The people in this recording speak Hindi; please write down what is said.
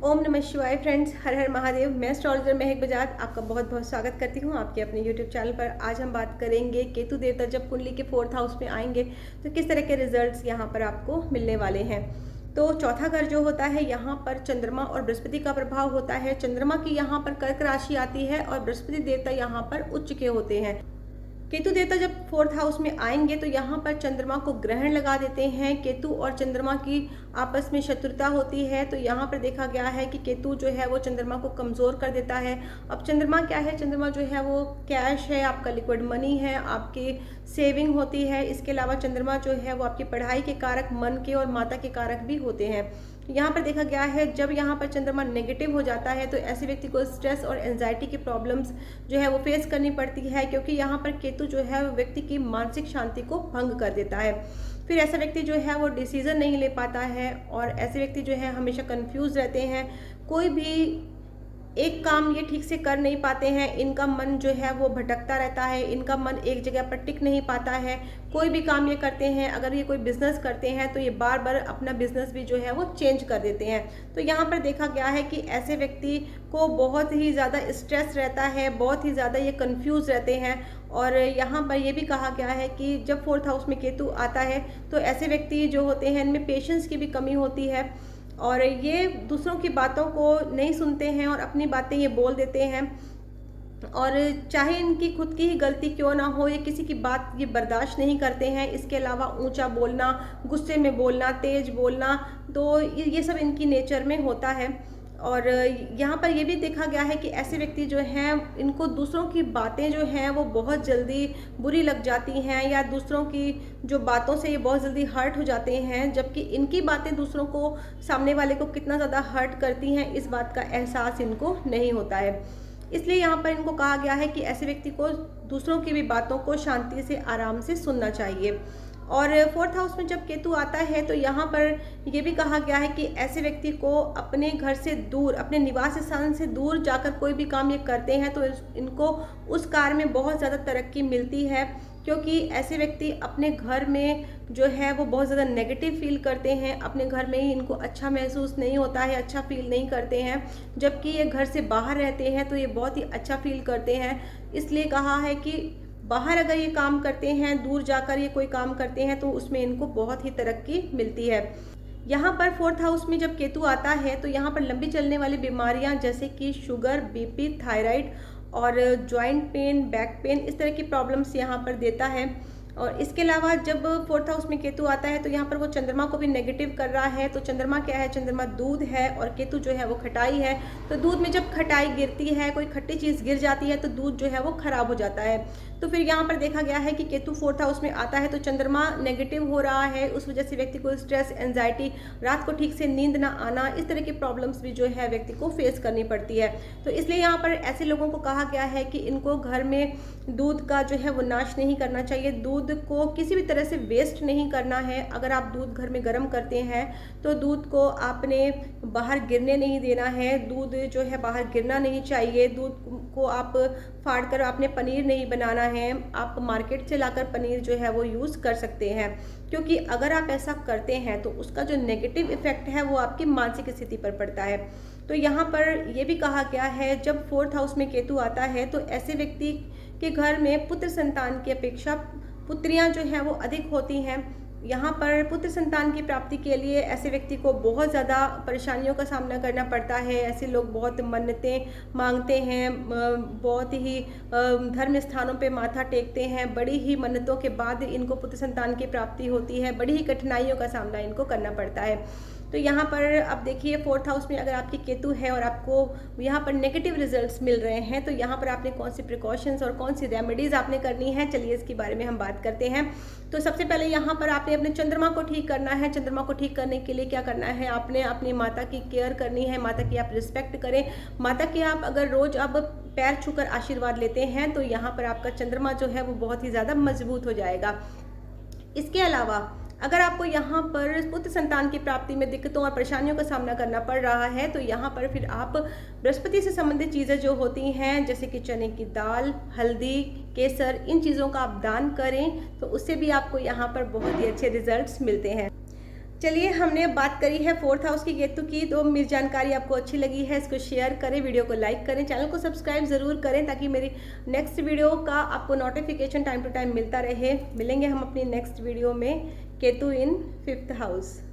ओम नमः शिवाय फ्रेंड्स, हर हर महादेव। मैं एस्ट्रोलॉजर महक बजाज आपका बहुत बहुत स्वागत करती हूँ आपके अपने यूट्यूब चैनल पर। आज हम बात करेंगे केतु देवता जब कुंडली के 4th हाउस में आएंगे तो किस तरह के रिजल्ट्स यहाँ पर आपको मिलने वाले हैं। तो चौथा घर जो होता है यहाँ पर चंद्रमा और बृहस्पति का प्रभाव होता है। चंद्रमा की यहाँ पर कर्क राशि आती है और बृहस्पति देवता यहाँ पर उच्च के होते हैं। केतु देवता जब 4th हाउस में आएंगे तो यहाँ पर चंद्रमा को ग्रहण लगा देते हैं। केतु और चंद्रमा की आपस में शत्रुता होती है, तो यहाँ पर देखा गया है कि केतु जो है वो चंद्रमा को कमज़ोर कर देता है। अब चंद्रमा क्या है? चंद्रमा जो है वो कैश है, आपका लिक्विड मनी है, आपकी सेविंग होती है। इसके अलावा चंद्रमा जो है वो आपकी पढ़ाई के कारक, मन के और माता के कारक भी होते हैं। यहाँ पर देखा गया है जब यहाँ पर चंद्रमा नेगेटिव हो जाता है तो ऐसे व्यक्ति को स्ट्रेस और एंजाइटी की प्रॉब्लम्स जो है वो फेस करनी पड़ती है, क्योंकि यहाँ पर केतु जो है वो व्यक्ति की मानसिक शांति को भंग कर देता है। फिर ऐसा व्यक्ति जो है वो डिसीजन नहीं ले पाता है और ऐसे व्यक्ति जो है हमेशा कंफ्यूज रहते हैं। कोई भी एक काम ये ठीक से कर नहीं पाते हैं, इनका मन जो है वो भटकता रहता है, इनका मन एक जगह पर टिक नहीं पाता है। कोई भी काम ये करते हैं, अगर ये कोई बिजनेस करते हैं तो ये बार बार अपना बिजनेस भी जो है वो चेंज कर देते हैं। तो यहाँ पर देखा गया है कि ऐसे व्यक्ति को बहुत ही ज़्यादा स्ट्रेस रहता है, बहुत ही ज़्यादा ये कंफ्यूज रहते हैं। और यहाँ पर ये भी कहा गया है कि जब 4th हाउस में केतु आता है तो ऐसे व्यक्ति जो होते हैं इनमें पेशेंस की भी कमी होती है और ये दूसरों की बातों को नहीं सुनते हैं और अपनी बातें ये बोल देते हैं। और चाहे इनकी खुद की ही गलती क्यों ना हो, ये किसी की बात ये बर्दाश्त नहीं करते हैं। इसके अलावा ऊंचा बोलना, गुस्से में बोलना, तेज बोलना, तो ये सब इनकी नेचर में होता है। और यहाँ पर ये भी देखा गया है कि ऐसे व्यक्ति जो हैं इनको दूसरों की बातें जो हैं वो बहुत जल्दी बुरी लग जाती हैं, या दूसरों की जो बातों से ये बहुत जल्दी हर्ट हो जाते हैं, जबकि इनकी बातें दूसरों को, सामने वाले को कितना ज़्यादा हर्ट करती हैं इस बात का एहसास इनको नहीं होता है। इसलिए यहाँ पर इनको कहा गया है कि ऐसे व्यक्ति को दूसरों की भी बातों को शांति से, आराम से सुनना चाहिए। और 4th हाउस में जब केतु आता है तो यहाँ पर ये भी कहा गया है कि ऐसे व्यक्ति को अपने घर से दूर, अपने निवास स्थान से दूर जाकर कोई भी काम ये करते हैं तो इनको उस कार्य में बहुत ज़्यादा तरक्की मिलती है, क्योंकि ऐसे व्यक्ति अपने घर में जो है वो बहुत ज़्यादा नेगेटिव फील करते हैं। अपने घर में ही इनको अच्छा महसूस नहीं होता है, अच्छा फील नहीं करते हैं, जबकि ये घर से बाहर रहते हैं तो ये बहुत ही अच्छा फील करते हैं। इसलिए कहा है कि बाहर अगर ये काम करते हैं, दूर जाकर ये कोई काम करते हैं तो उसमें इनको बहुत ही तरक्की मिलती है। यहाँ पर 4th हाउस में जब केतु आता है तो यहाँ पर लंबी चलने वाली बीमारियाँ जैसे कि शुगर, बीपी, थायराइड और जॉइंट पेन, बैक पेन, इस तरह की प्रॉब्लम्स यहाँ पर देता है। और इसके अलावा जब 4th हाउस में केतु आता है तो यहाँ पर वो चंद्रमा को भी नेगेटिव कर रहा है। तो चंद्रमा क्या है? चंद्रमा दूध है और केतु जो है वो खटाई है। तो दूध में जब खटाई गिरती है, कोई खट्टी चीज़ गिर जाती है तो दूध जो है वो खराब हो जाता है। तो फिर यहाँ पर देखा गया है कि केतु 4th हाउस में आता है तो चंद्रमा नेगेटिव हो रहा है, उस वजह से व्यक्ति को स्ट्रेस, एंजाइटी, रात को ठीक से नींद ना आना, इस तरह की प्रॉब्लम्स भी जो है व्यक्ति को फेस करनी पड़ती है। तो इसलिए यहाँ पर ऐसे लोगों को कहा गया है कि इनको घर में दूध का जो है वो नाश नहीं करना चाहिए, दूध को किसी भी तरह से वेस्ट नहीं करना है। अगर आप दूध घर में गर्म करते हैं तो दूध को आपने बाहर गिरने नहीं देना है, दूध जो है बाहर गिरना नहीं चाहिए। दूध को आप फाड़ कर आपने पनीर नहीं बनाना है, आप मार्केट से लाकर पनीर जो है वो यूज़ कर सकते हैं, क्योंकि अगर आप ऐसा करते हैं तो उसका जो नेगेटिव इफेक्ट है वो आपकी मानसिक स्थिति पर पड़ता है। तो यहाँ पर ये भी कहा गया है जब 4th हाउस में केतु आता है तो ऐसे व्यक्ति के घर में पुत्र संतान की अपेक्षा पुत्रियाँ जो हैं वो अधिक होती हैं। यहाँ पर पुत्र संतान की प्राप्ति के लिए ऐसे व्यक्ति को बहुत ज़्यादा परेशानियों का सामना करना पड़ता है। ऐसे लोग बहुत मन्नतें मांगते हैं, बहुत ही धर्म स्थानों पे माथा टेकते हैं, बड़ी ही मन्नतों के बाद इनको पुत्र संतान की प्राप्ति होती है, बड़ी ही कठिनाइयों का सामना इनको करना पड़ता है। तो यहाँ पर अब देखिए 4th हाउस में अगर आपकी केतु है और आपको यहाँ पर नेगेटिव रिजल्ट्स मिल रहे हैं तो यहाँ पर आपने कौन सी प्रिकॉशंस और कौन सी रेमेडीज़ आपने करनी है, चलिए इसके बारे में हम बात करते हैं। तो सबसे पहले यहाँ पर आपने अपने चंद्रमा को ठीक करना है। चंद्रमा को ठीक करने के लिए क्या करना है? आपने अपनी माता की केयर करनी है, माता की आप रिस्पेक्ट करें, माता की आप अगर रोज़ आप पैर छूकर आशीर्वाद लेते हैं तो यहाँ पर आपका चंद्रमा जो है वो बहुत ही ज़्यादा मजबूत हो जाएगा। इसके अलावा अगर आपको यहाँ पर पुत्र संतान की प्राप्ति में दिक्कतों और परेशानियों का सामना करना पड़ रहा है तो यहाँ पर फिर आप बृहस्पति से संबंधित चीज़ें जो होती हैं जैसे कि चने की दाल, हल्दी, केसर, इन चीज़ों का आप दान करें तो उससे भी आपको यहाँ पर बहुत ही अच्छे रिजल्ट्स मिलते हैं। चलिए, हमने बात करी है फोर्थ हाउस की केतु की, तो मेरी जानकारी आपको अच्छी लगी है, इसको शेयर करें, वीडियो को लाइक करें, चैनल को सब्सक्राइब ज़रूर करें ताकि मेरी नेक्स्ट वीडियो का आपको नोटिफिकेशन टाइम टू टाइम मिलता रहे। मिलेंगे हम अपनी नेक्स्ट वीडियो में केतु इन फिफ्थ हाउस।